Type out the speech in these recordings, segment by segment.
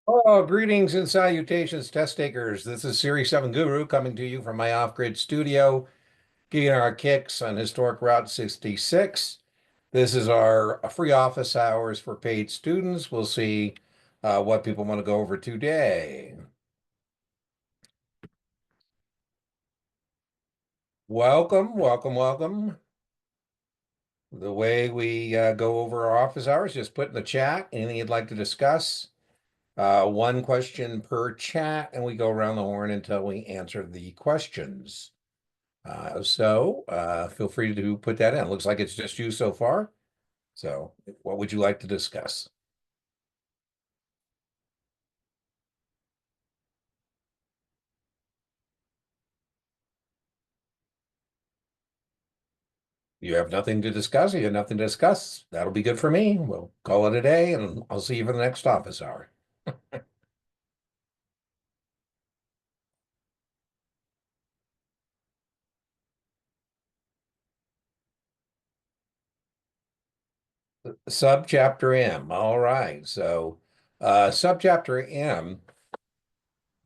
Oh, greetings and salutations, test takers. This is Series 7 Guru coming to you from my off-grid studio, getting our kicks on historic Route 66. This is our free office hours for paid students. We'll see what people want to go over today. Welcome, welcome, welcome. The way we go over our office hours, just put in the chat anything you'd like to discuss. One question per chat, and we go around the horn until we answer the questions. Feel free to put that in. Looks like it's just you so far. So what would you like to discuss? You have nothing to discuss? You have nothing to discuss? That'll be good for me. We'll call it a day and I'll see you for the next office hour. Subchapter M. All right. Subchapter M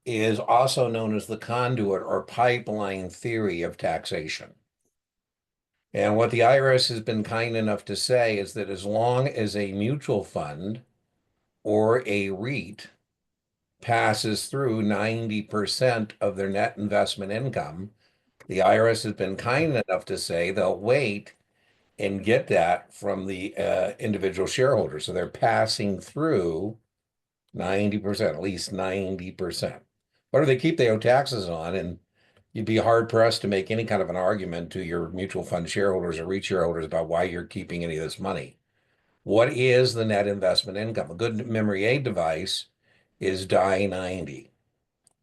is also known as the conduit or pipeline theory of taxation. And what the IRS has been kind enough to say is that as long as a mutual fund or a REIT passes through 90% of their net investment income, the IRS has been kind enough to say they'll wait and get that from the individual shareholders. So they're passing through 90%, at least 90%. What do they keep the taxes on? And you'd be hard pressed to make any kind of an argument to your mutual fund shareholders or REIT shareholders about why you're keeping any of this money. What is the net investment income? A good memory aid device is die 90.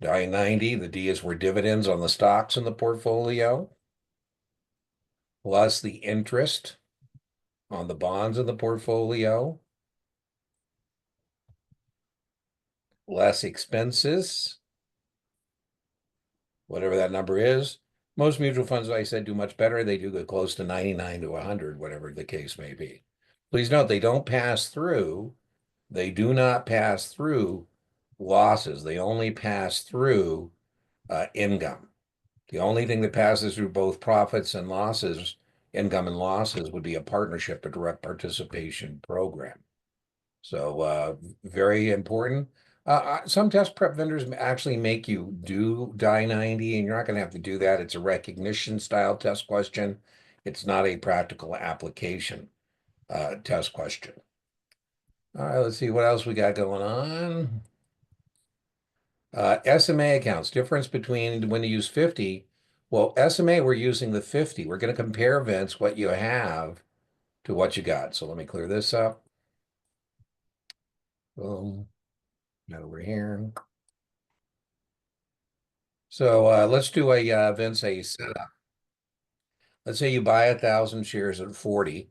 Die 90, the D is for dividends on the stocks in the portfolio, plus the interest on the bonds in the portfolio, less expenses, whatever that number is. Most mutual funds, like I said, do much better. They do get close to 99 to 100, whatever the case may be. Please note, they don't pass through, they do not pass through losses. They only pass through income. The only thing that passes through both profits and losses, income and losses, would be a partnership, a direct participation program. So very important. Some test prep vendors actually make you do die 90, and you're not going to have to do that. It's a recognition style test question. It's not a practical application test question. All right, let's see what else we got going on. SMA accounts, difference between when you use 50. Well, SMA, we're using the 50. We're going to compare, Vince, what you have to what you got. So let me clear this up. Boom. Over here. So let's do Vince, a setup. Let's say you buy 1,000 shares at 40.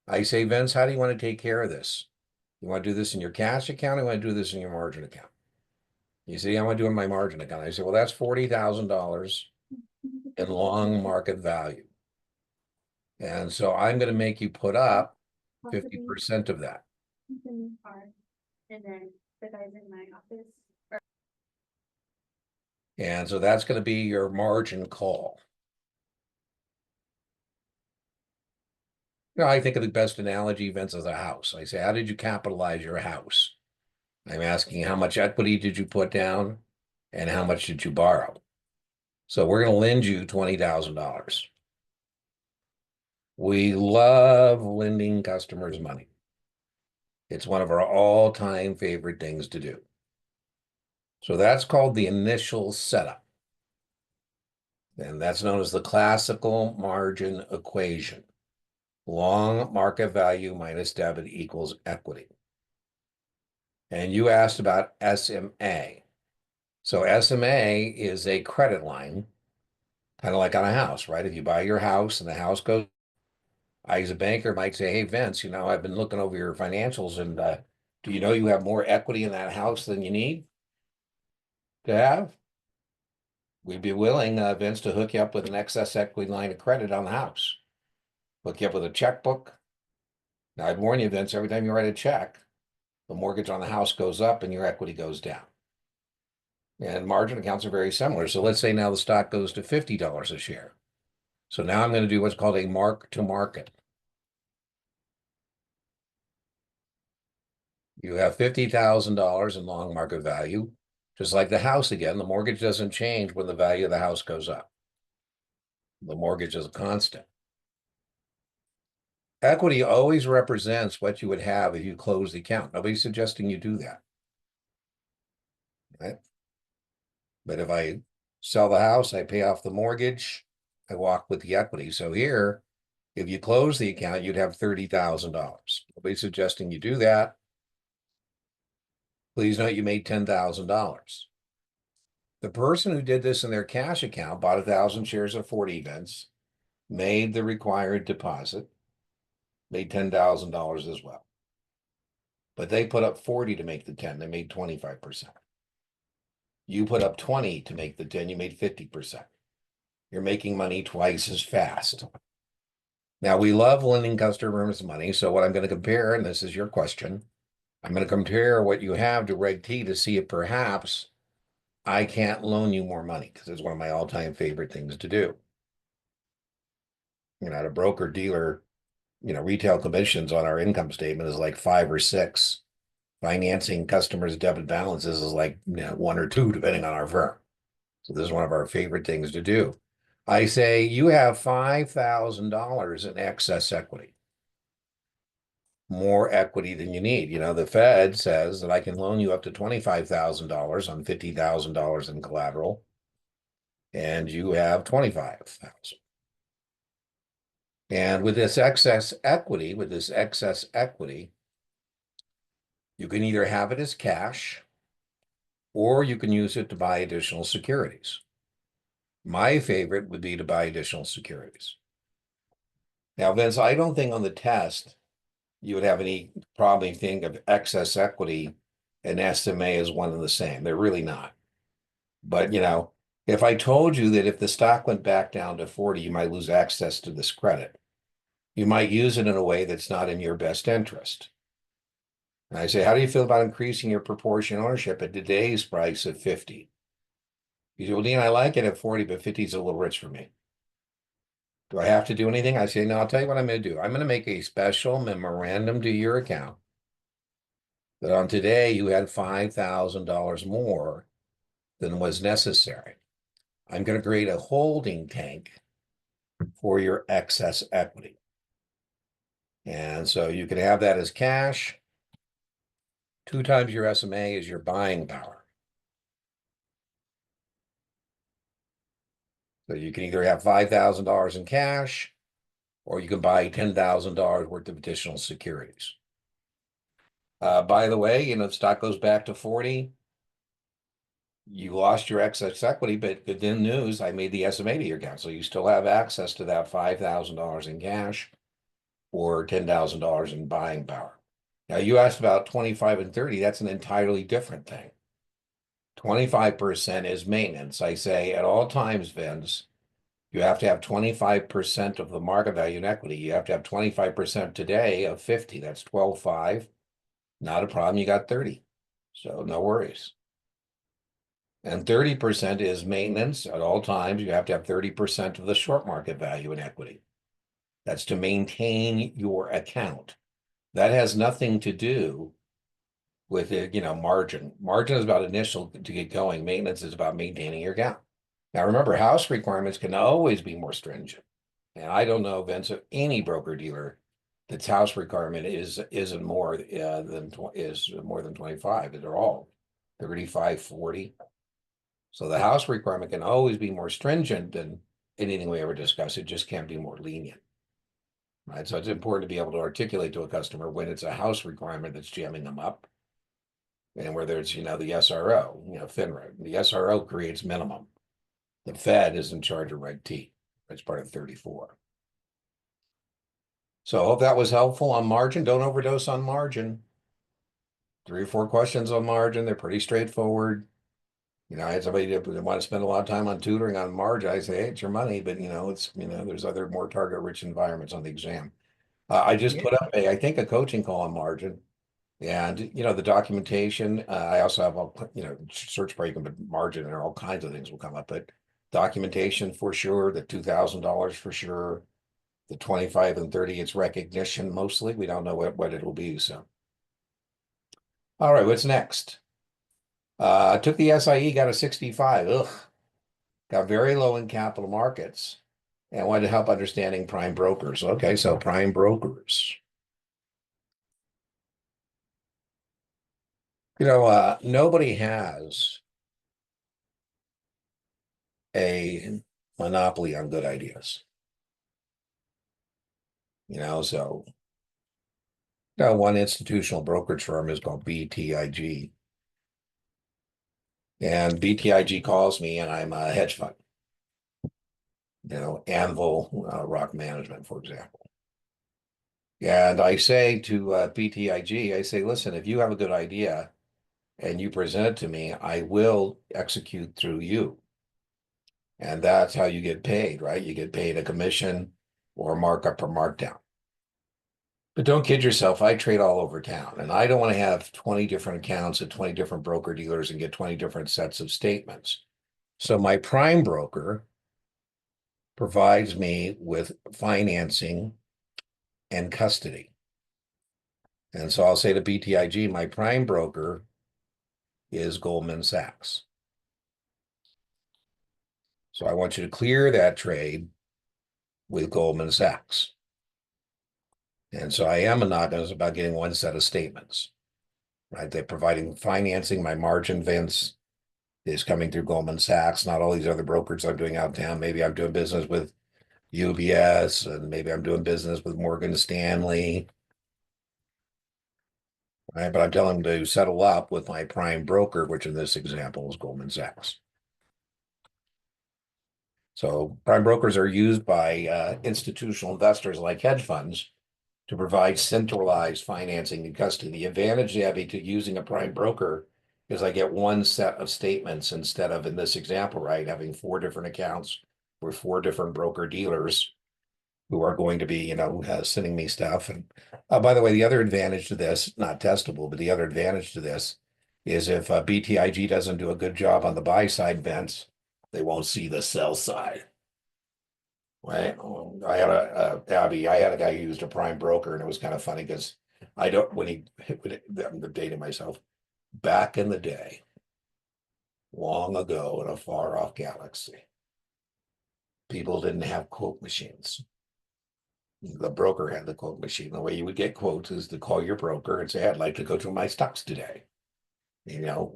I say, Vince, how do you want to take care of this? You want to do this in your cash account? Or you want to do this in your margin account? You say, I want to do it in my margin account. I say, well, that's $40,000 in long market value. And so I'm going to make you put up 50% of that. And then the guys in my office. And so that's going to be your margin call. I think of the best analogy, Vince, as a house. I say, how did you capitalize your house? I'm asking how much equity did you put down and how much did you borrow? So we're going to lend you $20,000. We love lending customers money. It's one of our all-time favorite things to do. So that's called the initial setup. And that's known as the classical margin equation. Long market value minus debit equals equity. And you asked about SMA. So SMA is a credit line, kind of like on a house, right? If you buy your house and the house goes, I, as a banker, might say, hey, Vince, I've been looking over your financials and do you know you have more equity in that house than you need to have? We'd be willing, Vince, to hook you up with an excess equity line of credit on the house. Hook you up with a checkbook. Now, I'd warn you, Vince, every time you write a check, The mortgage on the house goes up and your equity goes down. And margin accounts are very similar. So let's say now the stock goes to $50 a share. So now I'm going to do what's called a mark to market. You have $50,000 in long market value, just like the house again. The mortgage doesn't change when the value of the house goes up. The mortgage is a constant. Equity always represents what you would have if you close the account. Nobody's suggesting you do that. Right? But if I sell the house, I pay off the mortgage, I walk with the equity. So here, if you close the account, you'd have $30,000. Nobody's suggesting you do that. Please note you made $10,000. The person who did this in their cash account bought 1,000 shares of 40 events, made the required deposit, made $10,000 as well. But they put up 40 to make the 10, they made 25%. You put up 20 to make the 10, you made 50%. You're making money twice as fast. Now, we love lending customers money. So what I'm going to compare, and this is your question, I'm going to compare what you have to Reg T to see if perhaps I can't loan you more money, because it's one of my all-time favorite things to do. At a broker dealer, retail commissions on our income statement is like 5 or 6. Financing customers' debit balances is like 1 or 2, depending on our firm. So this is one of our favorite things to do. I say you have $5,000 in excess equity, more equity than you need. The Fed says that I can loan you up to $25,000 on $50,000 in collateral, and you have $25,000. And with this excess equity, you can either have it as cash or you can use it to buy additional securities. My favorite would be to buy additional securities. Now, Vince, I don't think on the test you would have any probably think of excess equity and SMA as one and the same. They're really not. But, if I told you that if the stock went back down to 40, you might lose access to this credit. You might use it in a way that's not in your best interest. And I say, how do you feel about increasing your proportion ownership at today's price of 50? You say, well, Dean, I like it at 40, but 50 is a little rich for me. Do I have to do anything? I say, no, I'll tell you what I'm going to do. I'm going to make a special memorandum to your account that on today you had $5,000 more than was necessary. I'm going to create a holding tank for your excess equity. And so you can have that as cash. 2 times your SMA is your buying power. So you can either have $5,000 in cash, or you can buy $10,000 worth of additional securities. By the way, the stock goes back to 40. You lost your excess equity, but good news, I made the SMA to your account. So you still have access to that $5,000 in cash or $10,000 in buying power. Now, you asked about 25 and 30. That's an entirely different thing. 25% is maintenance. I say at all times, Vince, you have to have 25% of the market value in equity. You have to have 25% today of 50. That's 12.5. Not a problem. You got 30. So no worries. And 30% is maintenance. At all times, you have to have 30% of the short market value in equity. That's to maintain your account. That has nothing to do with it, margin. Margin is about initial to get going. Maintenance is about maintaining your account. Now, remember, house requirements can always be more stringent. And I don't know, Vince, of any broker dealer that's house requirement isn't more than 25. They're all 35, 40. So the house requirement can always be more stringent than anything we ever discuss. It just can't be more lenient. Right. So it's important to be able to articulate to a customer when it's a house requirement that's jamming them up. And whether it's, the SRO, FINRA, the SRO creates minimum. The Fed is in charge of Reg T. It's part of 34. So I hope that was helpful on margin. Don't overdose on margin. 3 or 4 questions on margin. They're pretty straightforward. I had somebody that want to spend a lot of time on tutoring on margin. I say, hey, it's your money, but it's, there's other more target rich environments on the exam. I just put up I think a coaching call on margin. And, the documentation, I also have all, search bar, you can put margin and all kinds of things will come up, but documentation for sure, the $2,000 for sure, the 25 and 30, it's recognition mostly. We don't know what it'll be, so. All right, what's next? Took the SIE, got a 65. Ugh, got very low in capital markets and wanted to help understanding prime brokers. Okay, so prime brokers. Nobody has a monopoly on good ideas. So one institutional brokerage firm is called BTIG. And BTIG calls me and I'm a hedge fund, Anvil Rock Management, for example. And I say to BTIG, I say, listen, if you have a good idea and you present it to me, I will execute through you. And that's how you get paid, right? You get paid a commission or a markup or markdown. But don't kid yourself, I trade all over town and I don't want to have 20 different accounts at 20 different broker dealers and get 20 different sets of statements. So my prime broker provides me with financing and custody. And so I'll say to BTIG, my prime broker is Goldman Sachs. So I want you to clear that trade with Goldman Sachs. And so I am monogamous about getting one set of statements, right? They're providing financing. My margin, Vince, is coming through Goldman Sachs, not all these other brokers I'm doing out of town. Maybe I'm doing business with UBS and maybe I'm doing business with Morgan Stanley, right? But I'm telling them to settle up with my prime broker, which in this example is Goldman Sachs. So prime brokers are used by institutional investors like hedge funds to provide centralized financing and custody. The advantage they have to using a prime broker is I get one set of statements instead of, in this example, right, having 4 different accounts with 4 different broker dealers who are going to be, sending me stuff. And by the way, the other advantage to this, not testable, but the other advantage to this is if BTIG doesn't do a good job on the buy side, Vince, they won't see the sell side. Right. I had Abby, I had a guy who used a prime broker, and it was kind of funny because I don't, I'm dating myself, back in the day, long ago in a far off galaxy, people didn't have quote machines. The broker had the quote machine. The way you would get quotes is to call your broker and say, I'd like to go through my stocks today.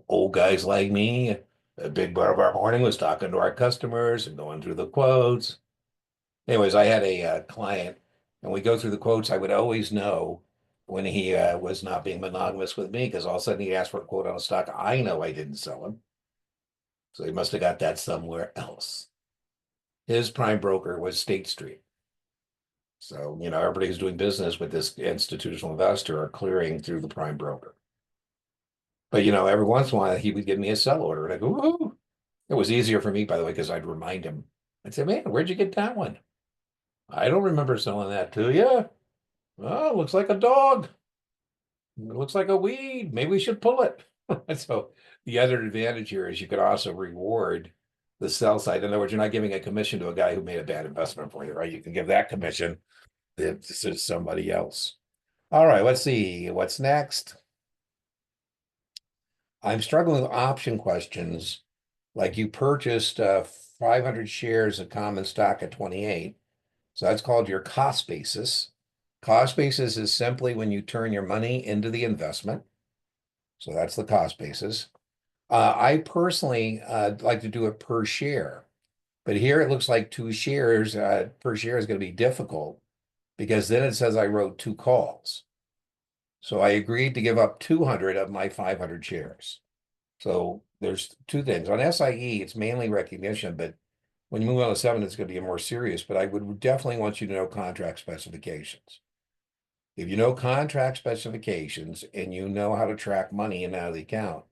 Old guys like me, a big part of our morning was talking to our customers and going through the quotes. Anyways, I had a client, and we go through the quotes. I would always know when he was not being monogamous with me because all of a sudden he asked for a quote on a stock. I know I didn't sell him, so he must have got that somewhere else. His prime broker was State Street. So, everybody who's doing business with this institutional investor are clearing through the prime broker. But, every once in a while he would give me a sell order and I go, ooh. It was easier for me, by the way, because I'd remind him. I'd say, man, where'd you get that one? I don't remember selling that to you. Oh, looks like a dog. It looks like a weed. Maybe we should pull it. So the other advantage here is you could also reward the sell side. In other words, you're not giving a commission to a guy who made a bad investment for you, right? You can give that commission to somebody else. All right, let's see. What's next? I'm struggling with option questions. Like you purchased 500 shares of common stock at 28. So that's called your cost basis. Cost basis is simply when you turn your money into the investment. So that's the cost basis. I personally like to do it per share, but here it looks like 2 shares per share is going to be difficult because then it says I wrote 2 calls. So I agreed to give up 200 of my 500 shares. So there's 2 things. On SIE, it's mainly recognition, but when you move on to 7, it's going to be more serious. But I would definitely want you to know contract specifications. If you know contract specifications and you know how to track money in and out of the account,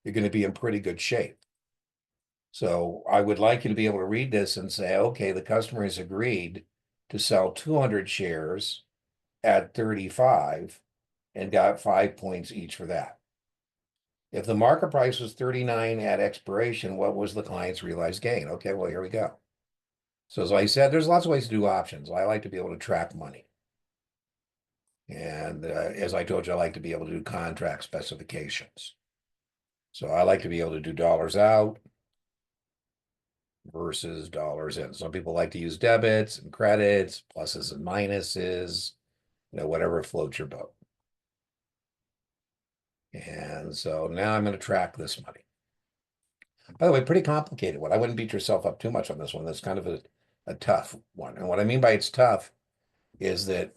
you're going to be in pretty good shape. So I would like you to be able to read this and say, okay, the customer has agreed to sell 200 shares at 35. and got 5 points each for that. If the market price was 39 at expiration, what was the client's realized gain? Okay, well, here we go. So as I said, there's lots of ways to do options. I like to be able to track money. And as I told you, I like to be able to do contract specifications. So I like to be able to do dollars out versus dollars in. Some people like to use debits and credits, pluses and minuses, whatever floats your boat. And so now I'm going to track this money. By the way, pretty complicated one. I wouldn't beat yourself up too much on this one. That's kind of a tough one. And what I mean by it's tough is that,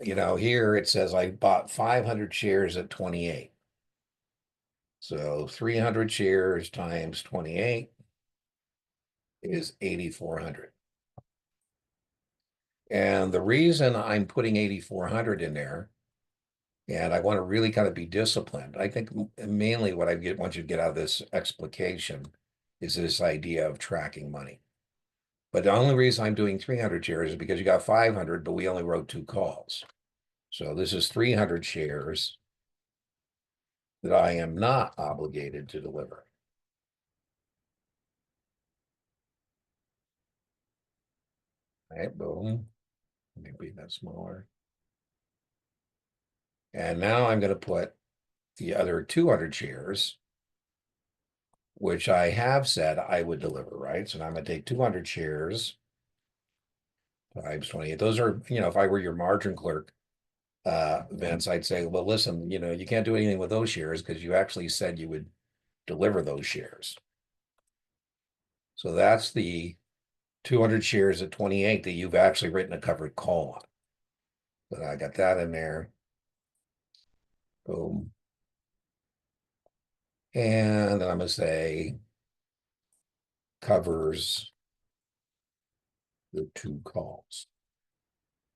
here it says I bought 500 shares at 28. So 300 shares times 28 is 8,400. And the reason I'm putting 8,400 in there, and I want to really kind of be disciplined, I think mainly what want you to get out of this explication is this idea of tracking money. But the only reason I'm doing 300 shares is because you got 500, but we only wrote 2 calls. So this is 300 shares that I am not obligated to deliver. All right, boom. Let me make that smaller. And now I'm going to put the other 200 shares, which I have said I would deliver, right? So now I'm going to take 200 shares times 28. Those are, if I were your margin clerk, Vince, I'd say, well, listen, you can't do anything with those shares because you actually said you would deliver those shares. So that's the 200 shares at 28 that you've actually written a covered call on. So I got that in there. Boom. And then I'm going to say covers the 2 calls.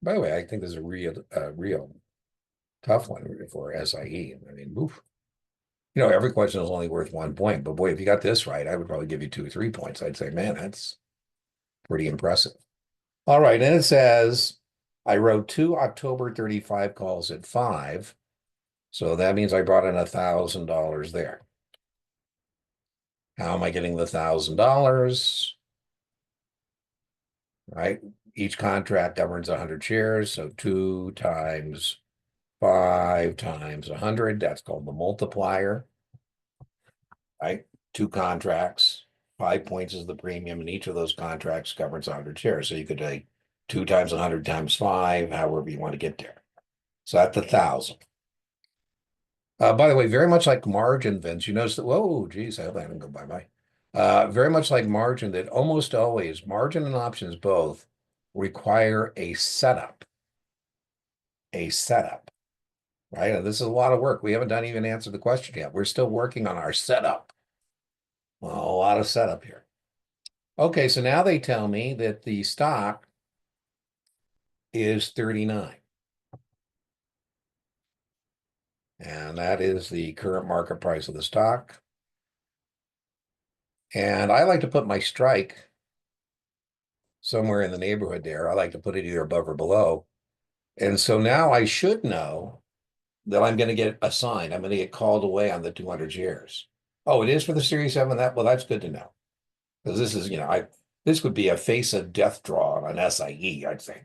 By the way, I think this is a real tough one for SIE. I mean, oof. Every question is only worth 1 point, but boy, if you got this right, I would probably give you 2 or 3 points. I'd say, man, that's pretty impressive. All right, and it says I wrote 2 October 35 calls at 5. So that means I brought in $1,000 there. How am I getting the $1,000? Right? Each contract governs 100 shares. So 2 times 5 times 100, that's called the multiplier. Right? 2 contracts, 5 points is the premium, and each of those contracts governs 100 shares. So you could take 2 times 100 times 5, however you want to get there. So that's 1,000. By the way, very much like margin, Vince, you notice that, whoa, geez, I hope I didn't go bye-bye. Very much like margin, that almost always, margin and options both require a setup. A setup, right? And this is a lot of work. We haven't done even answered the question yet. We're still working on our setup. Well, a lot of setup here. Okay, so now they tell me that the stock is 39. And that is the current market price of the stock. And I like to put my strike somewhere in the neighborhood there. I like to put it either above or below. And so now I should know that I'm going to get assigned. I'm going to get called away on the 200 shares. Oh, it is for the Series 7? Well, that's good to know. Because this is, this would be a face of death draw on an SIE, I'd think.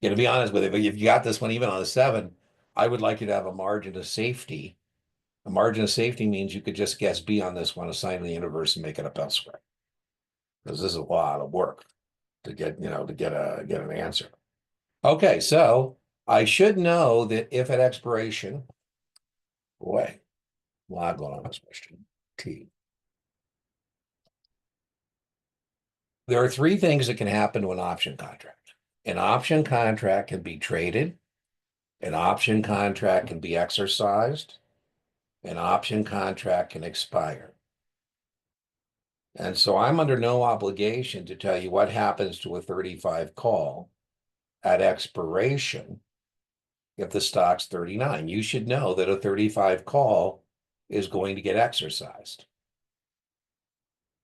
To be honest with you, if you got this one even on a 7, I would like you to have a margin of safety. A margin of safety means you could just guess B on this one, assign the universe, and make it up elsewhere. Because this is a lot of work to get, to get an answer. Okay, so I should know that if at expiration, boy, a lot going on this question. T. There are 3 things that can happen to an option contract. An option contract can be traded. An option contract can be exercised. An option contract can expire. And so I'm under no obligation to tell you what happens to a 35 call at expiration if the stock's 39. You should know that a 35 call is going to get exercised.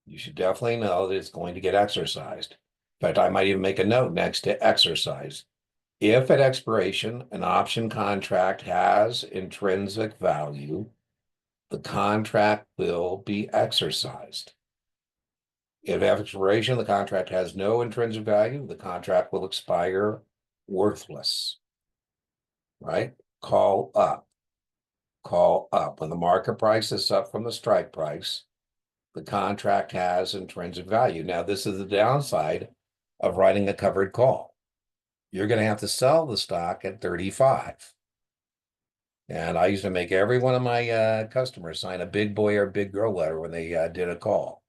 You should definitely know that it's going to get exercised. In fact, I might even make a note next to exercise If at expiration, an option contract has intrinsic value, the contract will be exercised. If at expiration, the contract has no intrinsic value, the contract will expire worthless. Right? Call up. Call up. When the market price is up from the strike price, the contract has intrinsic value. Now, this is the downside of writing a covered call. You're going to have to sell the stock at 35. And I used to make every one of my customers sign a big boy or big girl letter when they did a call.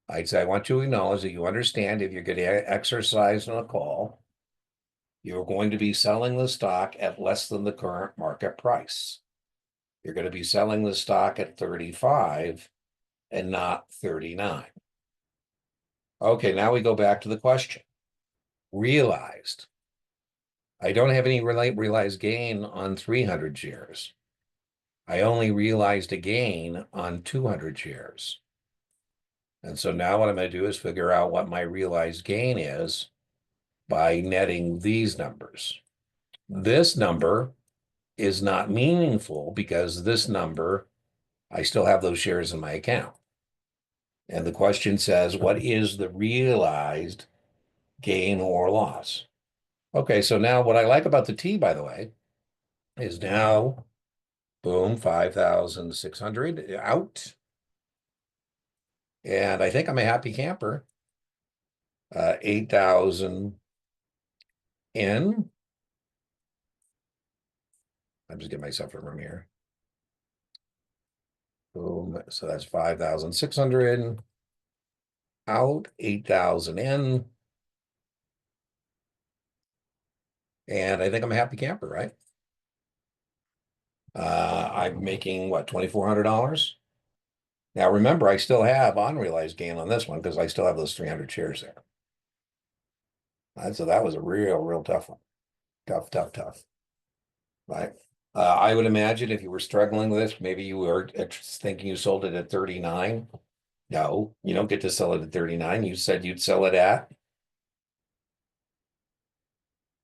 I'd say, I want you to acknowledge that you understand if you're going to exercise on a call, you're going to be selling the stock at less than the current market price. You're going to be selling the stock at 35 and not 39. Okay, now we go back to the question. Realized. I don't have any realized gain on 300 shares. I only realized a gain on 200 shares. And so now what I'm going to do is figure out what my realized gain is by netting these numbers. This number is not meaningful because this number, I still have those shares in my account. And the question says, what is the realized gain or loss? Okay, so now what I like about the T, by the way, is now, boom, 5,600 out. And I think I'm a happy camper. 8,000 in. I'm just getting myself a room here. Boom, so that's 5,600 out, 8,000 in. And I think I'm a happy camper, right? I'm making what, $2,400? Now remember, I still have unrealized gain on this one because I still have those 300 shares there. So that was a real tough one. Tough. Right. I would imagine if you were struggling with this, maybe you were thinking you sold it at 39. No, you don't get to sell it at 39. You said you'd sell it at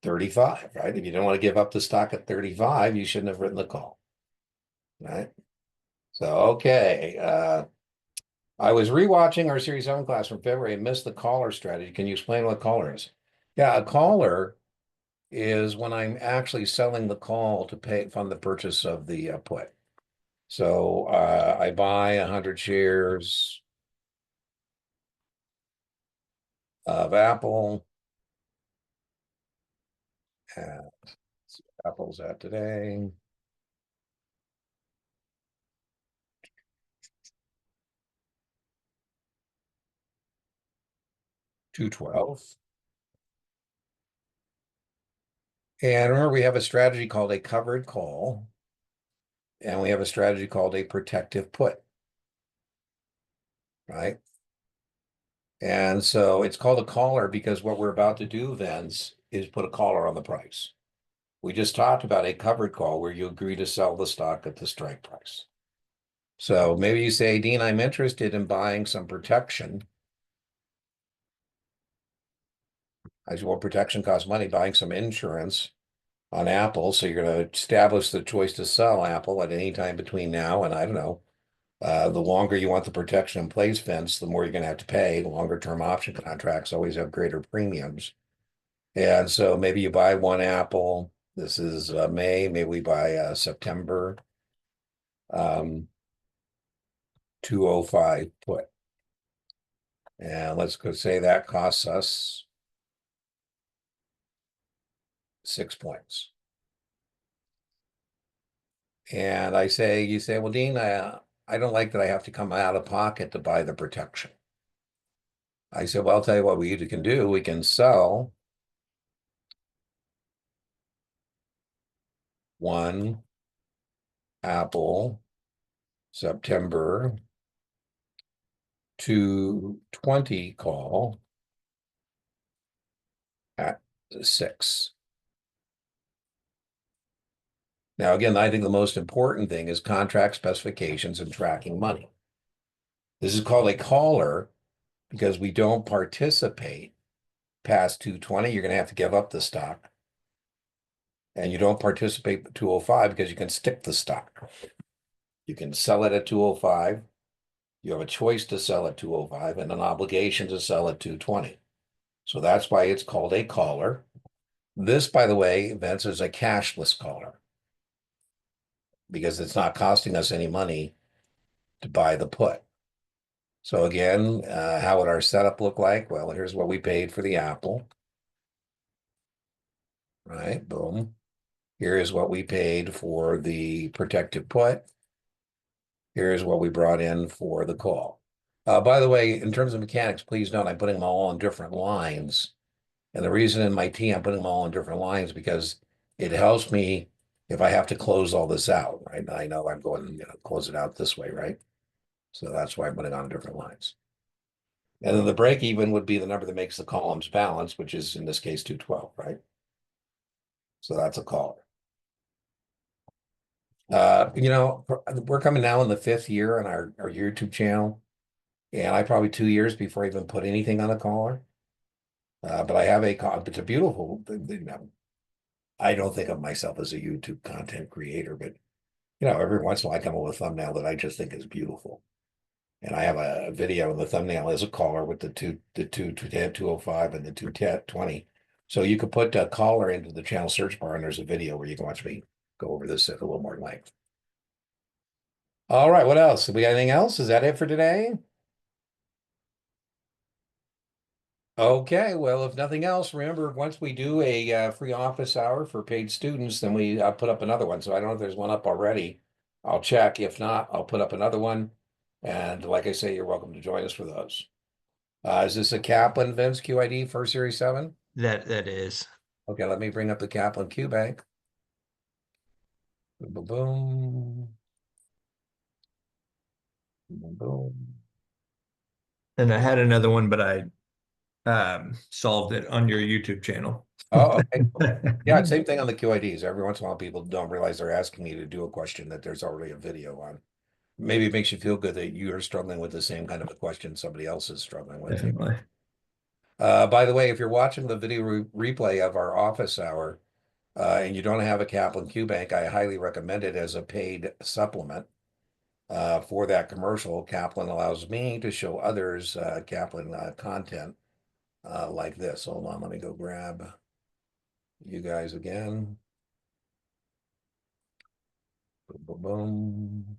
35, right? If you don't want to give up the stock at 35, you shouldn't have written the call. Right. So, okay. I was rewatching our Series 7 class from February and missed the caller strategy. Can you explain what caller is? Yeah, a caller is when I'm actually selling the call to pay fund the purchase of the put. So I buy 100 shares of Apple. Apple's at today. $212. And remember, we have a strategy called a covered call, and we have a strategy called a protective put, right? And so it's called a caller because what we're about to do then is put a collar on the price. We just talked about a covered call where you agree to sell the stock at the strike price. So maybe you say, Dean, I'm interested in buying some protection. I said, well, protection costs money, buying some insurance on Apple. So you're going to establish the choice to sell Apple at any time between now and I don't know. The longer you want the protection in place, Vince, the more you're going to have to pay. Longer term option contracts always have greater premiums. And so maybe you buy one Apple. This is May. Maybe we buy September 205 put. And let's go say that costs us 6 points. And you say, well, Dean, I don't like that I have to come out of pocket to buy the protection. I said, well, I'll tell you what we can do. We can sell one Apple September 220 call at 6. Now, again, I think the most important thing is contract specifications and tracking money. This is called a caller because we don't participate past 220. You're going to have to give up the stock. and you don't participate at 205 because you can stick the stock. You can sell it at 205. You have a choice to sell at 205 and an obligation to sell at 220. So that's why it's called a caller. This, by the way, Vince, is a cashless caller because it's not costing us any money to buy the put. So again, how would our setup look like? Well, here's what we paid for the Apple. Right, boom. Here is what we paid for the protected put. Here's what we brought in for the call. By the way, in terms of mechanics, please note I'm putting them all on different lines. And the reason in my T I'm putting them all on different lines because it helps me if I have to close all this out, right? I know I'm going to close it out this way, right? So that's why I'm putting on different lines. And then the break even would be the number that makes the columns balance, which is in this case 212, right? So that's a caller. We're coming now in the 5th year on our YouTube channel. And I probably 2 years before I even put anything on a caller. But I have it's a beautiful, I don't think of myself as a YouTube content creator, but every once in a while I come up with a thumbnail that I just think is beautiful. And I have a video, and the thumbnail is a caller with the 205 and the 220. So you could put a caller into the channel search bar, and there's a video where you can watch me go over this at a little more length. All right, what else? We got anything else? Is that it for today? Okay, well, if nothing else, remember, once we do a free office hour for paid students, then we put up another one. So I don't know if there's one up already. I'll check. If not, I'll put up another one. And like I say, you're welcome to join us for those. Is this a Kaplan Vince QID for Series 7? That is. Okay, let me bring up the Kaplan Q Bank. Boom, boom, boom. Boom, boom. And I had another one, but I solved it on your YouTube channel. Oh, okay. Yeah, same thing on the QIDs. Every once in a while, people don't realize they're asking me to do a question that there's already a video on. Maybe it makes you feel good that you're struggling with the same kind of a question somebody else is struggling with. Definitely. By the way, if you're watching the video replay of our office hour and you don't have a Kaplan Q Bank, I highly recommend it as a paid supplement. For that commercial, Kaplan allows me to show others Kaplan content like this. Hold on, let me go grab you guys again. Boom, boom, boom.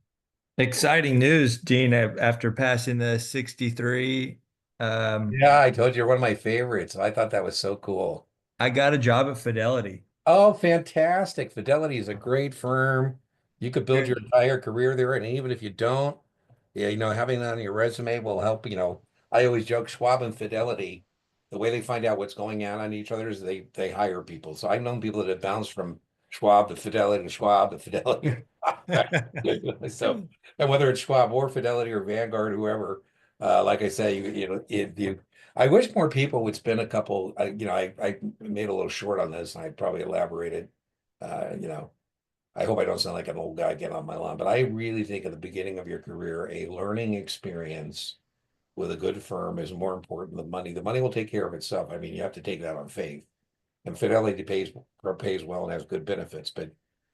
Exciting news, Dean, after passing the 63. Yeah, I told you you're one of my favorites. I thought that was so cool. I got a job at Fidelity. Oh, fantastic. Fidelity is a great firm. You could build your entire career there. And even if you don't, yeah, having that on your resume will help. I always joke Schwab and Fidelity, the way they find out what's going on each other is they hire people. So I've known people that have bounced from Schwab to Fidelity to Schwab to Fidelity. So, and whether it's Schwab or Fidelity or Vanguard, whoever, like I say, I wish more people would spend a couple. I made a little short on this, and I probably elaborated. I hope I don't sound like an old guy getting on my lawn, but I really think at the beginning of your career, a learning experience with a good firm is more important than money. The money will take care of itself. I mean, you have to take that on faith. And Fidelity pays well and has good benefits, but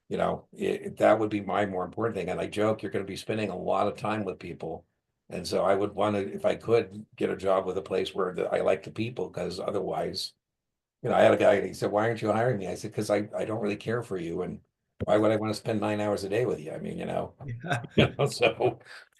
that would be my more important thing. And I joke, you're going to be spending a lot of time with people. And so I would want to, if I could, get a job with a place where I like the people, because otherwise, I had a guy and he said, "Why aren't you hiring me?" I said, "Because I don't really care for you. And why would I want to spend 9 hours a day with you? I mean, so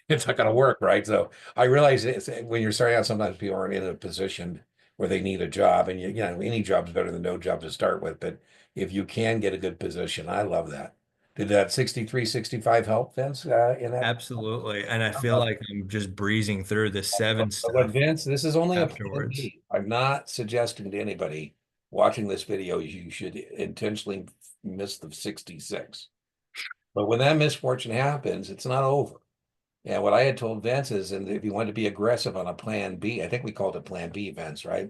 it's not going to work, right?" So I realize when you're starting out, sometimes people aren't in a position where they need a job, and any job's better than no job to start with. But if you can get a good position, I love that. Did that 63, 65 help, Vince, in that? Absolutely. And I feel like I'm just breezing through the 7 But stuff Vince, this is only a plan afterwards. B. I'm not suggesting to anybody watching this video you should intentionally miss the 66. But when that misfortune happens, it's not over. And what I had told Vince is, and if you want to be aggressive on a plan B, I think we called it plan B, Vince, right?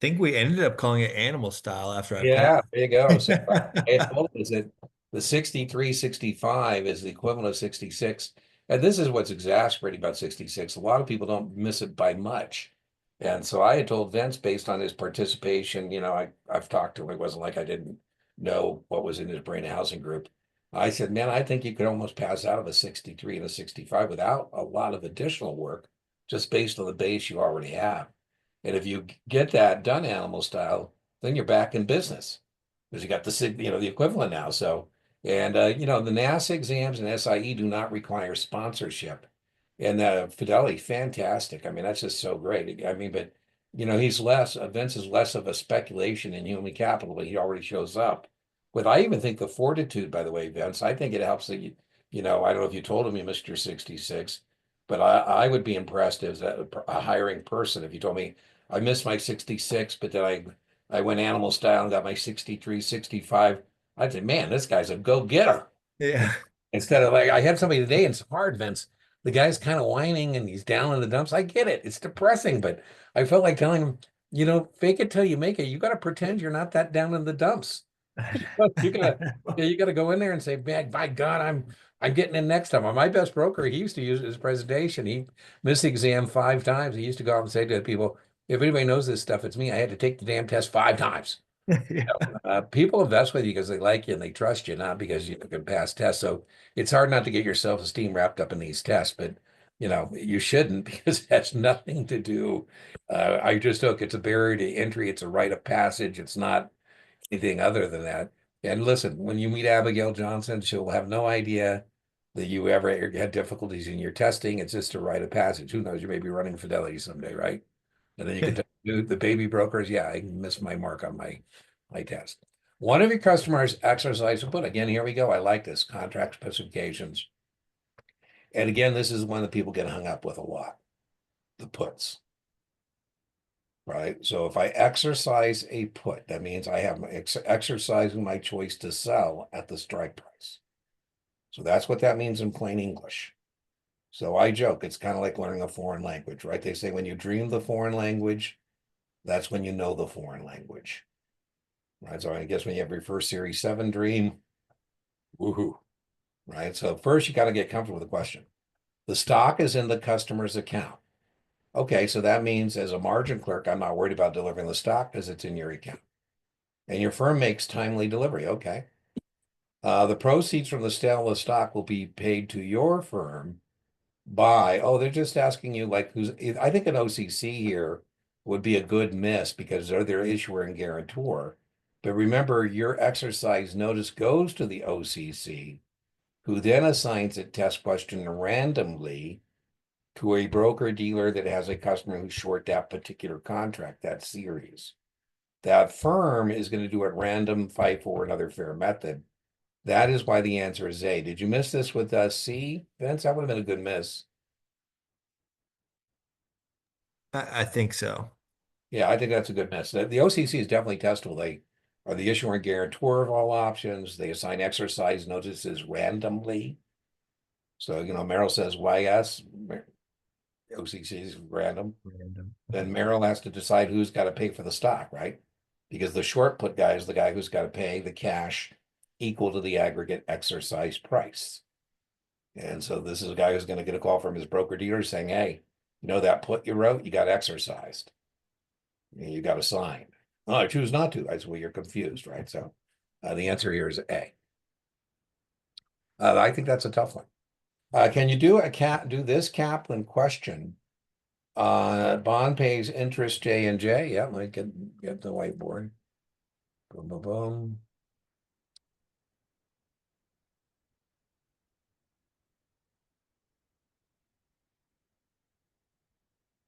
Think we ended up calling it animal style after I Yeah, passed. there you go. So I had told him is that the 63, 65 is the equivalent of 66. And this is what's exasperating about 66. A lot of people don't miss it by much. And so I had told Vince, based on his participation, I've talked to him. It wasn't like I didn't know what was in his brain housing group. I said, man, I think you could almost pass out of a 63 and a 65 without a lot of additional work, just based on the base you already have. And if you get that done animal style, then you're back in business because you got the equivalent now. So, and the NASA exams and SIE do not require sponsorship. And Fidelity, fantastic. I mean, that's just so great. I mean, but Vince is less of a speculation in human capital, but he already shows up. But I even think the fortitude, by the way, Vince, I think it helps that I don't know if you told him you missed your 66, but I would be impressed as a hiring person if you told me I missed my 66, but then I went animal style and got my 63, 65. I'd say, man, this guy's a go-getter. Yeah. Instead of like, I had somebody today, and it's hard, Vince. The guy's kind of whining and he's down in the dumps. I get it. It's depressing, but I felt like telling him, fake it till you make it. You got to pretend you're not that down in the dumps. You gotta go in there and say, man, by God, I'm getting in next time. My best broker, he used to use his presentation. He missed the exam 5 times. He used to go out and say to people, if anybody knows this stuff, it's me. I had to take the damn test 5 times. Yeah. People invest with you because they like you and they trust you, not because you can pass tests. So it's hard not to get your self-esteem wrapped up in these tests, but you shouldn't because it has nothing to do. I just took it's a barrier to entry, it's a rite of passage, it's not anything other than that. And listen, when you meet Abigail Johnson, she'll have no idea that you ever had difficulties in your testing. It's just a rite of passage. Who knows? You may be running Fidelity someday, right? And then you can tell the baby brokers, yeah, I missed my mark on my test. One of your customers exercise a put. Again, here we go. I like this contract specifications. And again, this is one that people get hung up with a lot. The puts. Right. So if I exercise a put, that means I have exercising my choice to sell at the strike price. So that's what that means in plain English. So I joke, it's kind of like learning a foreign language, right? They say when you dream the foreign language, that's when you know the foreign language. Right. So I guess when you have your first Series 7 dream, woohoo. Right. So first you got to get comfortable with the question. The stock is in the customer's account. Okay, so that means as a margin clerk, I'm not worried about delivering the stock because it's in your account. And your firm makes timely delivery. Okay. The proceeds from the sale of the stock will be paid to your firm they're just asking you like I think an OCC here would be a good miss because they're their issuer and guarantor. But remember, your exercise notice goes to the OCC, who then assigns a test question randomly to a broker dealer that has a customer who's short that particular contract, that series. That firm is going to do it random, FIFO, or another fair method. That is why the answer is A. Did you miss this with C, Vince? That would have been a good miss. I think so. Yeah, I think that's a good miss. The OCC is definitely testable. They are the issuer and guarantor of all options. They assign exercise notices randomly. So, Merrill says YS, OCC is random. Random. Then Merrill has to decide who's got to pay for the stock, right? Because the short put guy is the guy who's got to pay the cash equal to the aggregate exercise price. And so this is a guy who's going to get a call from his broker dealer saying, hey, that put you wrote, you got exercised. You got to sign. Oh, I choose not to. That's where you're confused, right? So the answer here is A. I think that's a tough one. Can you do this Kaplan question? Bond pays interest J and J. Yeah, let me get the whiteboard. Boom, boom, boom.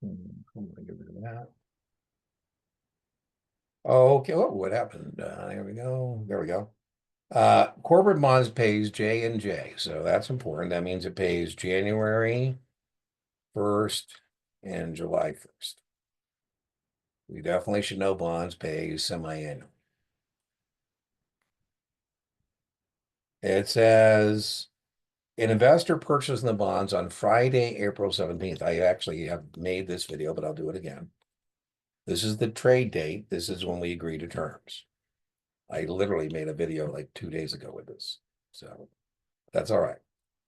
I'm gonna get rid of that. Oh, okay. Oh, what happened? There we go. There we go. Corporate bonds pays J and J, so that's important. That means it pays January 1st and July 1st. We definitely should know bonds pay semi-annual. It says an investor purchasing the bonds on Friday, April 17th. I actually have made this video, but I'll do it again. This is the trade date. This is when we agree to terms. I literally made a video like 2 days ago with this. So that's all right.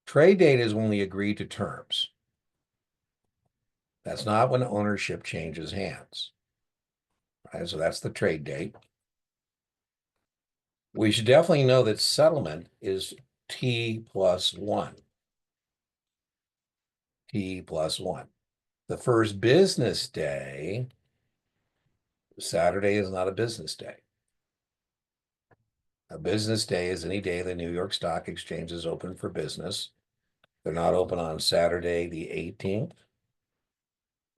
Trade date is when we agree to terms. That's not when ownership changes hands. Right? So that's the trade date. We should definitely know that settlement is T plus 1. T plus 1. The first business day, Saturday is not a business day. A business day is any day the New York Stock Exchange is open for business. They're not open on Saturday, the 18th.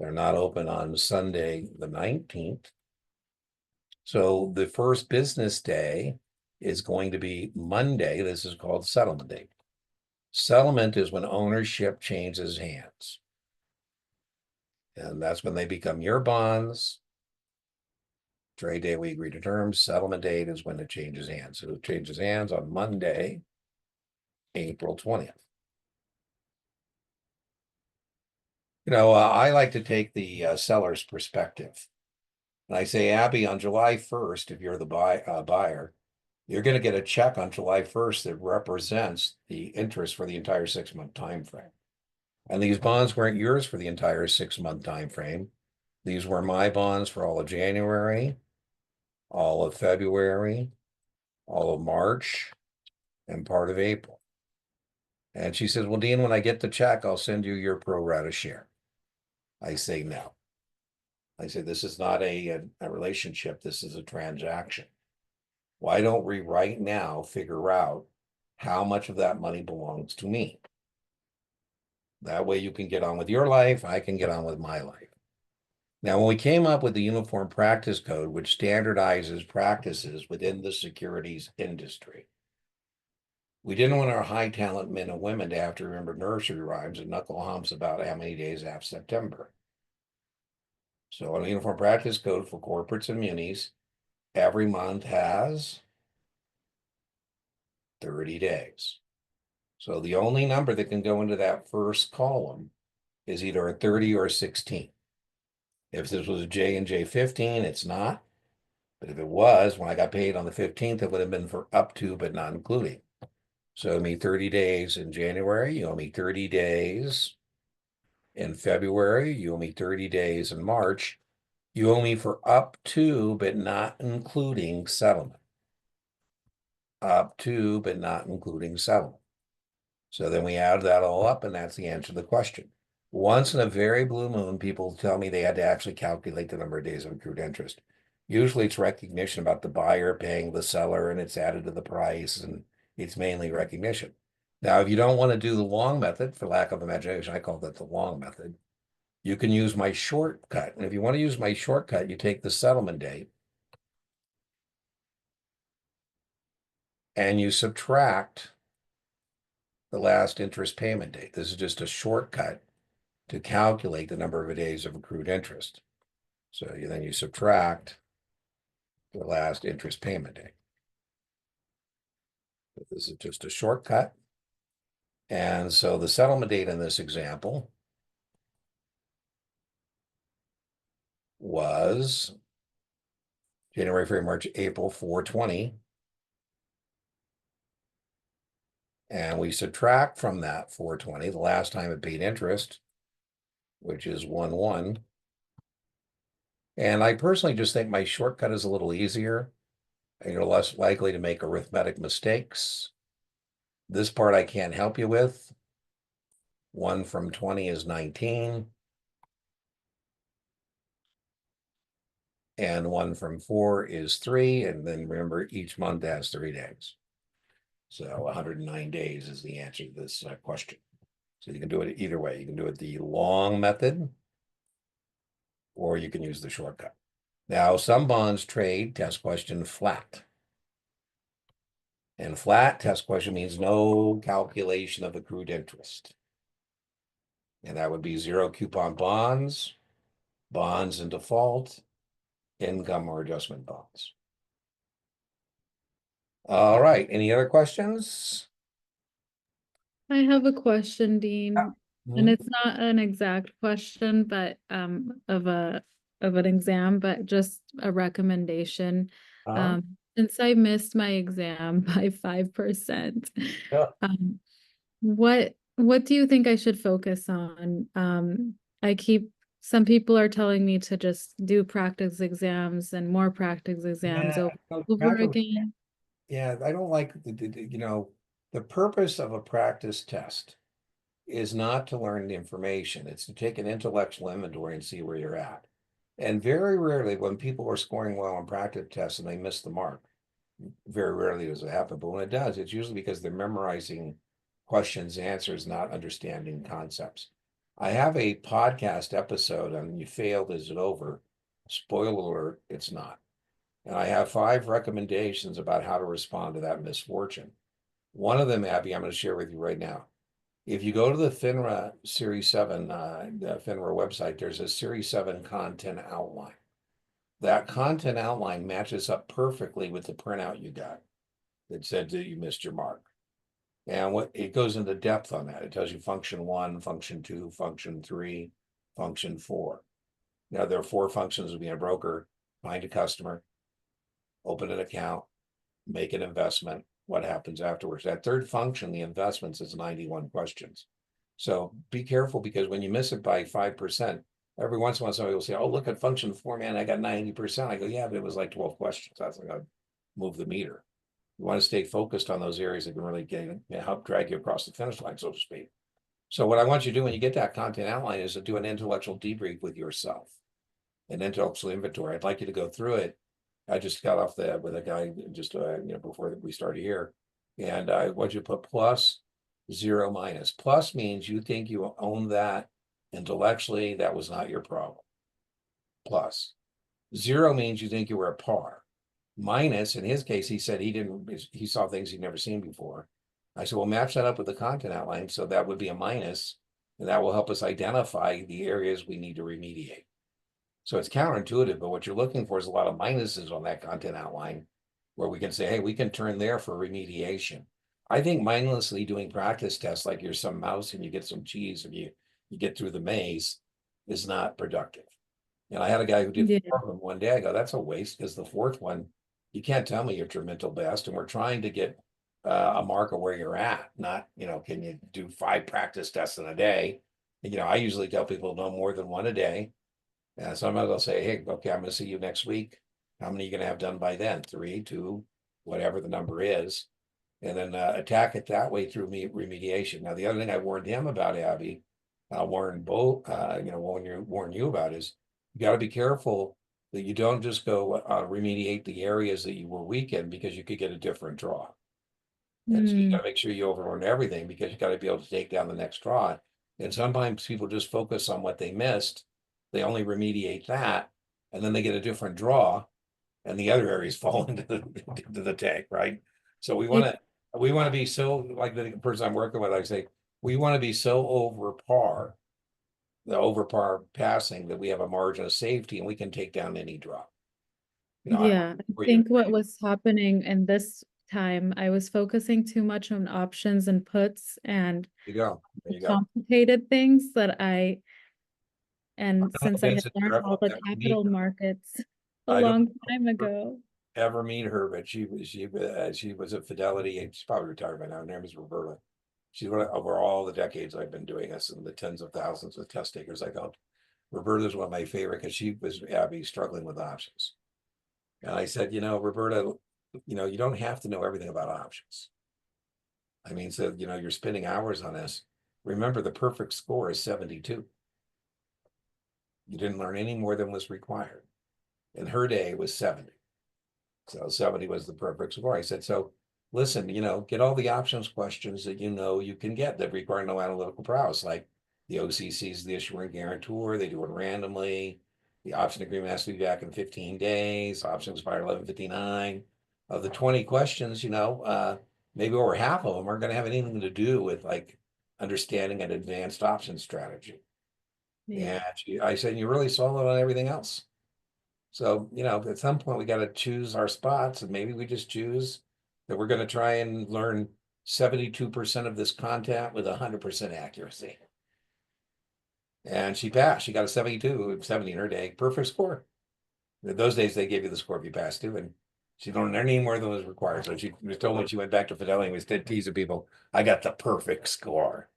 They're not open on Sunday, the 19th. So the first business day is going to be Monday. This is called settlement date. Settlement is when ownership changes hands. And that's when they become your bonds. Trade day, we agree to terms. Settlement date is when it changes hands. So it changes hands on Monday, April 20th. I like to take the seller's perspective. And I say, Abby, on July 1st, if you're the buyer, you're going to get a check on July 1st that represents the interest for the entire 6-month time frame. And these bonds weren't yours for the entire 6-month time frame. These were my bonds for all of January, all of February, all of March, and part of April. And she says, well, Dean, when I get the check, I'll send you your pro rata share. I say no. I say, this is not a relationship. This is a transaction. Why don't we right now figure out how much of that money belongs to me? That way you can get on with your life. I can get on with my life. Now, when we came up with the Uniform Practice Code, which standardizes practices within the securities industry, we didn't want our high talent men and women to have to remember nursery rhymes and knuckle humps about how many days after September. So on the Uniform Practice Code for corporates and munis, every month has 30 days. So the only number that can go into that first column is either a 30 or a 16. If this was a J and J 15, it's not. But if it was, when I got paid on the 15th, it would have been for up to, but not including. So you owe me 30 days in January, you owe me 30 days in February, you owe me 30 days in March, you owe me for up to, but not including settlement. Up to, but not including settlement. So then we add that all up, and that's the answer to the question. Once in a very blue moon, people tell me they had to actually calculate the number of days of accrued interest. Usually it's recognition about the buyer paying the seller, and it's added to the price, and it's mainly recognition. Now, if you don't want to do the long method, for lack of imagination, I call that the long method, you can use my shortcut. And if you want to use my shortcut, you take the settlement date and you subtract the last interest payment date. This is just a shortcut to calculate the number of days of accrued interest. So then you subtract the last interest payment date. This is just a shortcut. And so the settlement date in this example was January, February, March, April 4/20. And we subtract from that 4/20 the last time it paid interest, which is 1/1. And I personally just think my shortcut is a little easier, and you're less likely to make arithmetic mistakes. This part I can't help you with. 1 from 20 is 19. And 1 from 4 is 3. And then remember, each month has 3 days. So 109 days is the answer to this question. So you can do it either way. You can do it the long method, or you can use the shortcut. Now, some bonds trade, test question, flat. And flat, test question, means no calculation of accrued interest. And that would be zero coupon bonds, bonds in default, income or adjustment bonds. All right, any other questions? I have a question, Dean, and it's not an exact question, but of an exam, but just a recommendation. Since I missed my exam by 5%, Yeah. what do you think I should focus on? Some people are telling me to just do practice exams and more practice exams over again. Yeah, I don't like, the purpose of a practice test is not to learn the information. It's to take an intellectual inventory and see where you're at. And very rarely when people are scoring well on practice tests and they miss the mark, very rarely does it happen. But when it does, it's usually because they're memorizing questions, answers, not understanding concepts. I have a podcast episode on You Failed, Is It Over? Spoiler alert, it's not. And I have 5 recommendations about how to respond to that misfortune. One of them, Abby, I'm going to share with you right now. If you go to the FINRA Series 7, the FINRA website, there's a Series 7 content outline. That content outline matches up perfectly with the printout you got that said that you missed your mark. And what it goes into depth on that. It tells you function 1, function 2, function 3, function 4. Now, there are 4 functions of being a broker: find a customer, open an account, make an investment, what happens afterwards. That third function, the investments, is 91 questions. So be careful, because when you miss it by 5%, every once in a while somebody will say, oh, look at function 4, man, I got 90%. I go, yeah, but it was like 12 questions. That's like, I move the meter. You want to stay focused on those areas that can really help drag you across the finish line, so to speak. So what I want you to do when you get that content outline is to do an intellectual debrief with yourself, an intellectual inventory. I'd like you to go through it. I just got off with a guy just before we started here, and I want you to put plus, 0, minus. Plus means you think you own that intellectually, that was not your problem. Plus. 0 means you think you were at par. Minus, in his case, he said he saw things he'd never seen before. I said, well, match that up with the content outline, so that would be a minus, and that will help us identify the areas we need to remediate. So it's counterintuitive, but what you're looking for is a lot of minuses on that content outline, where we can say, hey, we can turn there for remediation. I think mindlessly doing practice tests like you're some mouse and you get some cheese and you get through the maze is not productive. And I had a guy who did Yeah. 4 of them one day. I go, that's a waste, because the 4th one, you can't tell me you're at your mental best. And we're trying to get a mark of where you're at, not, can you do 5 practice tests in a day? And, I usually tell people no more than 1 a day. And sometimes I'll say, hey, okay, I'm going to see you next week. How many are you going to have done by then? 3, 2, whatever the number is. And then attack it that way through remediation. Now, the other thing I warned him about, Abby, warn you about, is you got to be careful that you don't just go remediate the areas that you were weak in, because you could get a different draw. And so you got to make sure you overlearn everything, because you got to be able to take down the next draw. And sometimes people just focus on what they missed. They only remediate that, and then they get a different draw, and the other areas fall into the tank, right? So we want to be so, like the person I'm working with, I say, we want to be so over par passing, that we have a margin of safety and we can take down any drop. Yeah, I think what was happening in this time, I was focusing too much on options and puts and There you go. complicated things and since I had Vincent, learned all the capital markets a long time ago. Ever meet her, but she was at Fidelity, and she's probably retired by now. Her name is Robera. She's over all the decades I've been doing this, and the tens of thousands of test takers I got. Roberta is one of my favorite, because she was, Abby, struggling with options. And I said, Roberta, you don't have to know everything about options. I mean, so, you're spending hours on this. Remember, the perfect score is 72. You didn't learn any more than was required. In her day, it was 70. So 70 was the perfect score. I said, so listen, get all the options questions that you can get that require no analytical prowess, like the OCC's the issuer and guarantor. They do it randomly. The option agreement has to be back in 15 days. Options expire 11/59. Of the 20 questions, maybe over half of them aren't going to have anything to do with like understanding an advanced option strategy. Yeah. And I said, you're really solid on everything else. So, at some point we got to choose our spots, and maybe we just choose that we're going to try and learn 72% of this content with 100% accuracy. And she passed. She got a 72, 70 in her day, perfect score. In those days, they gave you the score if you passed too, and she didn't learn any more than was required. So she told me she went back to Fidelity and was teasing people, I got the perfect score.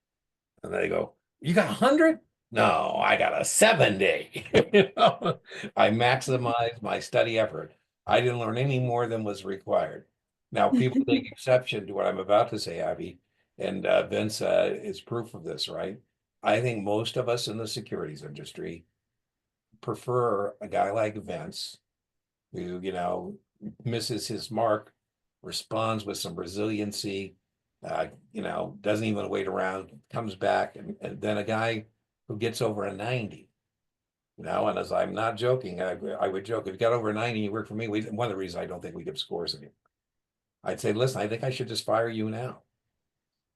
And they go, you got 100? No, I got a 70. I maximized my study effort. I didn't learn any more than was required. Now, people take exception to what I'm about to say, Abby, and Vince is proof of this, right? I think most of us in the securities industry prefer a guy like Vince, who, misses his mark, responds with some resiliency, doesn't even wait around, comes back, and then a guy who gets over a 90. And as I'm not joking, I would joke, if you got over a 90, you work for me. One of the reasons I don't think we give scores anymore. I'd say, listen, I think I should just fire you now.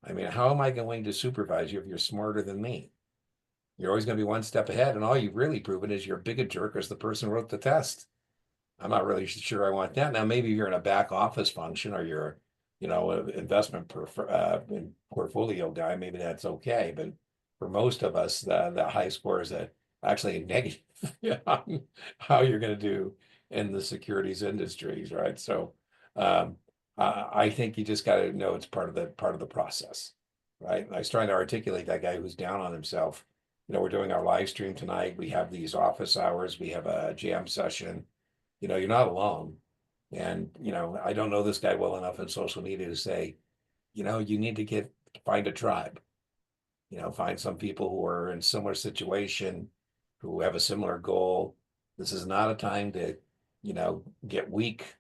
I mean, how am I going to supervise you if you're smarter than me? You're always going to be one step ahead, and all you've really proven is you're a bigger jerk as the person who wrote the test. I'm not really sure I want that. Now, maybe you're in a back office function or you're, an investment portfolio guy, maybe that's okay. But for most of us, the high score is actually a negative on how you're going to do in the securities industries, right? So I think you just got to know it's part of the process, right? I was trying to articulate that guy who's down on himself. We're doing our live stream tonight. We have these office hours. We have a jam session. You're not alone. And, I don't know this guy well enough in social media to say, you need to find a tribe, find some people who are in similar situation, who have a similar goal. This is not a time to, get weak.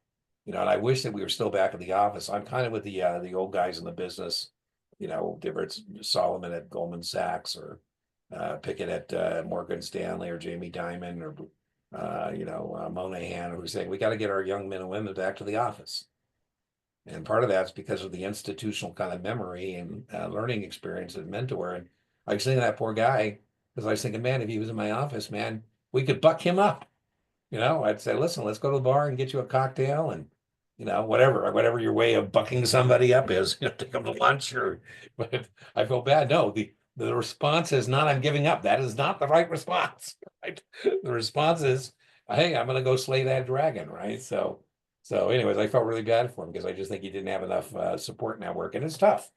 And I wish that we were still back in the office. I'm kind of with the old guys in the business, whether it's Solomon at Goldman Sachs or Pickett at Morgan Stanley or Jamie Dimon or Monahan, who's saying we got to get our young men and women back to the office. And part of that's because of the institutional kind of memory and learning experience and mentor. And I was thinking that poor guy, because I was thinking, man, if he was in my office, man, we could buck him up. I'd say, listen, let's go to the bar and get you a cocktail and, whatever your way of bucking somebody up is, take them to lunch or, but I feel bad. No, the response is not, I'm giving up. That is not the right response, right? The response is, hey, I'm going to go slay that dragon, right? So anyways, I felt really bad for him because I just think he didn't have enough support network, and it's tough.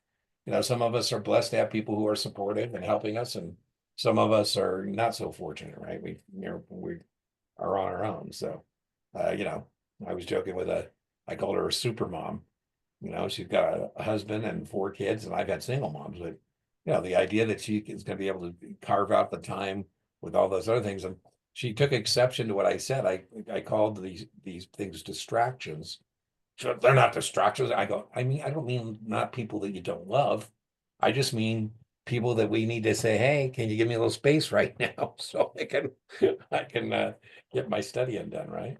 Some of us are blessed to have people who are supportive and helping us, and some of us are not so fortunate, right? We are on our own. So, I was joking with I called her a super mom. She's got a husband and 4 kids, and I've had single moms, but the idea that she is going to be able to carve out the time with all those other things, and she took exception to what I said. I called these things distractions. So they're not distractions. I don't mean not people that you don't love. I just mean people that we need to say, hey, can you give me a little space right now so I can get my studying done, right?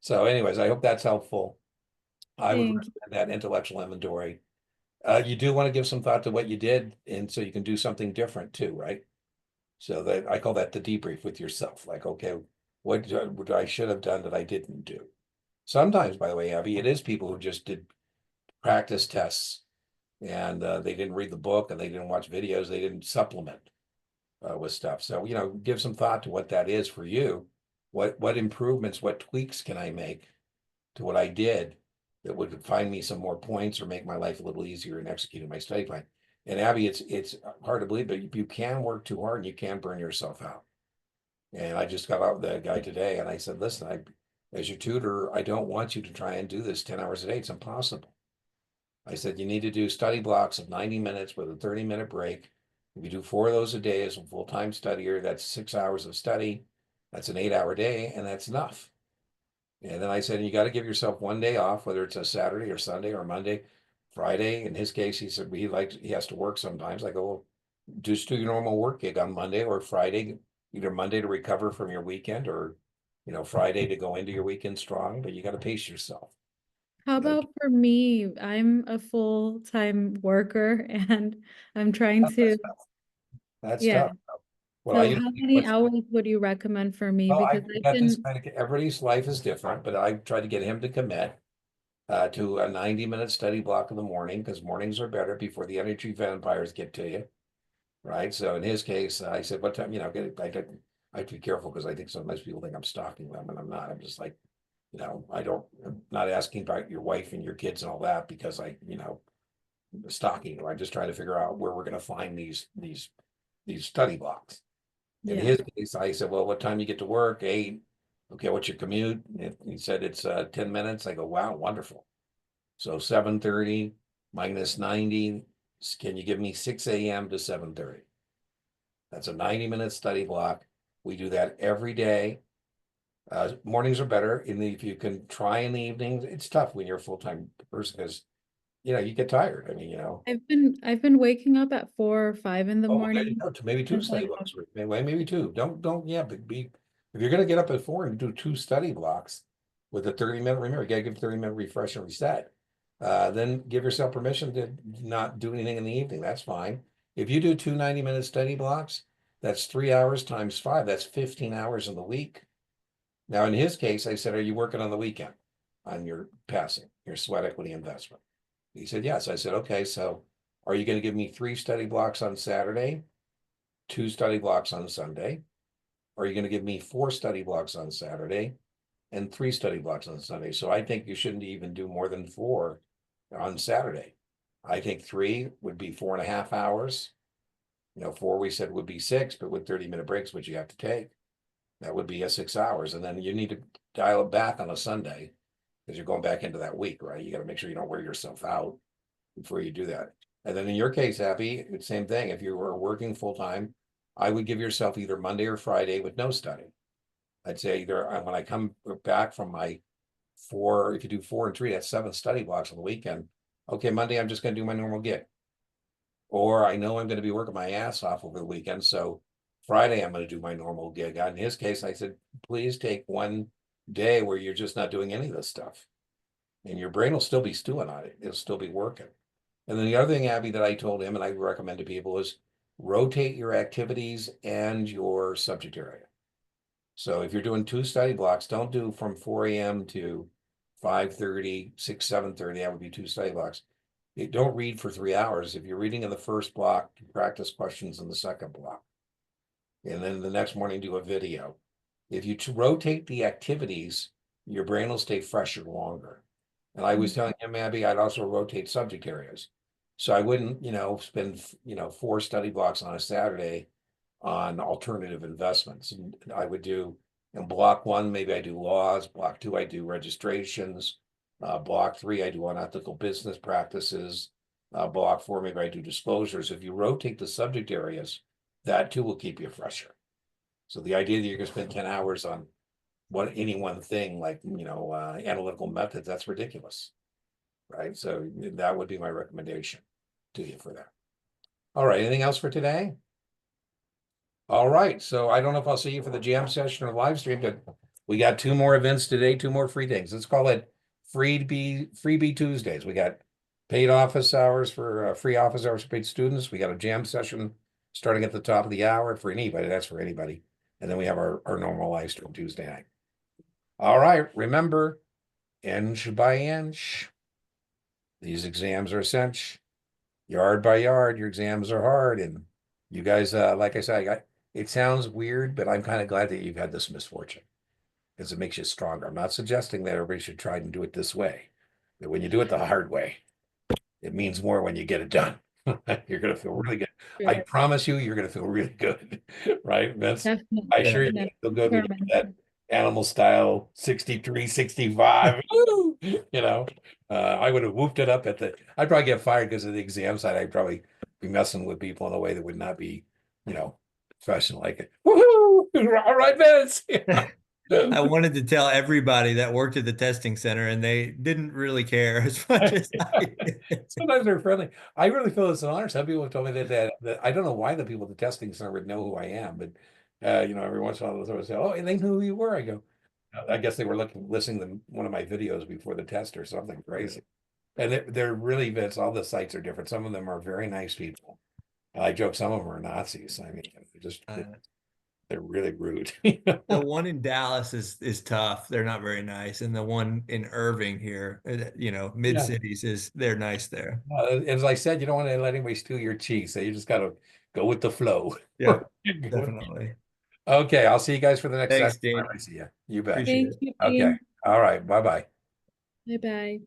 So anyways, I hope that's helpful. I would Thank recommend that intellectual inventory. You do want to give some thought to what you did, and so you can do something different too, right? So that I call that the debrief with yourself. Like, okay, what I should have done that I didn't do? Sometimes, by the way, Abby, it is people who just did practice tests and they didn't read the book and they didn't watch videos. They didn't supplement with stuff. So, give some thought to what that is for you. What improvements, what tweaks can I make to what I did that would find me some more points or make my life a little easier in executing my study plan? And Abby, it's hard to believe, but you can work too hard and you can burn yourself out. And I just got out with that guy today and I said, listen, as your tutor, I don't want you to try and do this 10 hours a day. It's impossible. I said, you need to do study blocks of 90 minutes with a 30-minute break. If you do 4 of those a day as a full-time studier, that's 6 hours of study. That's an 8-hour day, and that's enough. And then I said, you got to give yourself one day off, whether it's a Saturday or Sunday or Monday, Friday. In his case, he said he has to work sometimes. I go, well, just do your normal work gig on Monday or Friday, either Monday to recover from your weekend or, Friday to go into your weekend strong, but you got to pace yourself. How about for me? I'm a full-time worker and I'm trying to, That's yeah. tough. What So I how many hours would you recommend for me? well, Because I got this can, everybody's life is different, but I tried to get him to commit to a 90-minute study block in the morning because mornings are better before the energy vampires get to you. Right. So in his case, I said, what time, I have to be careful because I think sometimes people think I'm stalking them and I'm not. I'm just like, I'm not asking about your wife and your kids and all that because stalking you. I'm just trying to figure out where we're going to find these study blocks. In yeah. his case, I said, well, what time you get to work? 8. Okay, what's your commute? He said it's 10 minutes. I go, wow, wonderful. So 7:30 minus 90, can you give me 6 a.m. to 7:30? That's a 90-minute study block. We do that every day. Mornings are better. And if you can try in the evenings, it's tough when you're a full-time person because, you get tired. I mean, I've been waking up at 4 or 5 in the oh, there you morning. go, maybe two It's study like, blocks. Maybe two. Yeah, but if you're gonna get up at 4 and do 2 study blocks with a 30-minute, remember, you gotta give 30-minute refresh and reset. Then give yourself permission to not do anything in the evening. That's fine. If you do 2 90-minute study blocks, that's 3 hours times 5. That's 15 hours in the week. Now, in his case, I said, are you working on the weekend on your passing, your sweat equity investment? He said, yes. I said, okay, so are you going to give me 3 study blocks on Saturday, 2 study blocks on Sunday? Or are you going to give me 4 study blocks on Saturday and 3 study blocks on Sunday? So I think you shouldn't even do more than 4 on Saturday. I think 3 would be 4.5 hours. 4 we said would be 6, but with 30-minute breaks, which you have to take, that would be 6 hours. And then you need to dial it back on a Sunday because you're going back into that week, right? You got to make sure you don't wear yourself out before you do that. And then in your case, Abby, it's same thing. If you were working full time, I would give yourself either Monday or Friday with no study. I'd say either when I come back from my 4, if you do 4 and 3, that's 7 study blocks on the weekend. Okay, Monday, I'm just going to do my normal gig. Or I know I'm going to be working my ass off over the weekend. So Friday, I'm going to do my normal gig. In his case, I said, please take one day where you're just not doing any of this stuff. And your brain will still be stewing on it. It'll still be working. And then the other thing, Abby, that I told him and I recommend to people is rotate your activities and your subject area. So if you're doing 2 study blocks, don't do from 4 a.m. to 5:30, 6, 7:30. That would be 2 study blocks. Don't read for 3 hours. If you're reading in the first block, practice questions in the second block. And then the next morning, do a video. If you rotate the activities, your brain will stay fresher longer. And I was telling him, Abby, I'd also rotate subject areas. So I wouldn't, spend, 4 study blocks on a Saturday on alternative investments. And I would do in block 1, maybe I do laws. Block 2, I do registrations. Block 3, I do unethical business practices. Block 4, maybe I do disclosures. If you rotate the subject areas, that too will keep you fresher. So the idea that you're going to spend 10 hours on any one thing, like, analytical methods, that's ridiculous. Right. So that would be my recommendation to you for that. All right. Anything else for today? All right. So I don't know if I'll see you for the jam session or live stream, but we got 2 more events today, 2 more free things. Let's call it Freebie Tuesdays. We got paid office hours for free office hours for paid students. We got a jam session starting at the top of the hour for anybody. That's for anybody. And then we have our normal live stream Tuesday night. All right. Remember, inch by inch. These exams are a cinch. Yard by yard, your exams are hard. And you guys, like I said, it sounds weird, but I'm kind of glad that you've had this misfortune because it makes you stronger. I'm not suggesting that everybody should try and do it this way. But when you do it the hard way, it means more when you get it done. You're going to feel really good. I promise you, you're going to feel really good. Right, Vince? Definitely. I sure you're going to feel good when you get that animal style 63, 65. I would have whooped it up I'd probably get fired because of the exam side. I'd probably be messing with people in a way that would not be, professional. Like, woohoo! All right, Vince. I wanted to tell everybody that worked at the testing center and they didn't really care as much as I did. Sometimes they're friendly. I really feel it's an honor. Some people have told me that I don't know why the people at the testing center would know who I am, but every once in a while they'll say, "Oh, and they knew who you were." I go, I guess they were listening to one of my videos before the test or something crazy. And they're really, Vince, all the sites are different. Some of them are very nice people. I joke some of them are Nazis. I mean, they're really rude. The one in Dallas is tough. They're not very nice. And the one in Irving here, mid cities they're nice there. As I said, you don't want to let anybody steal your cheese. So you just got to go with the flow. Yeah, definitely. Okay. I'll see you guys for the next Thanks, session. Dean. I see you. You bet. Appreciate Thank you, Okay. Dean. All right. Bye-bye. Bye-bye.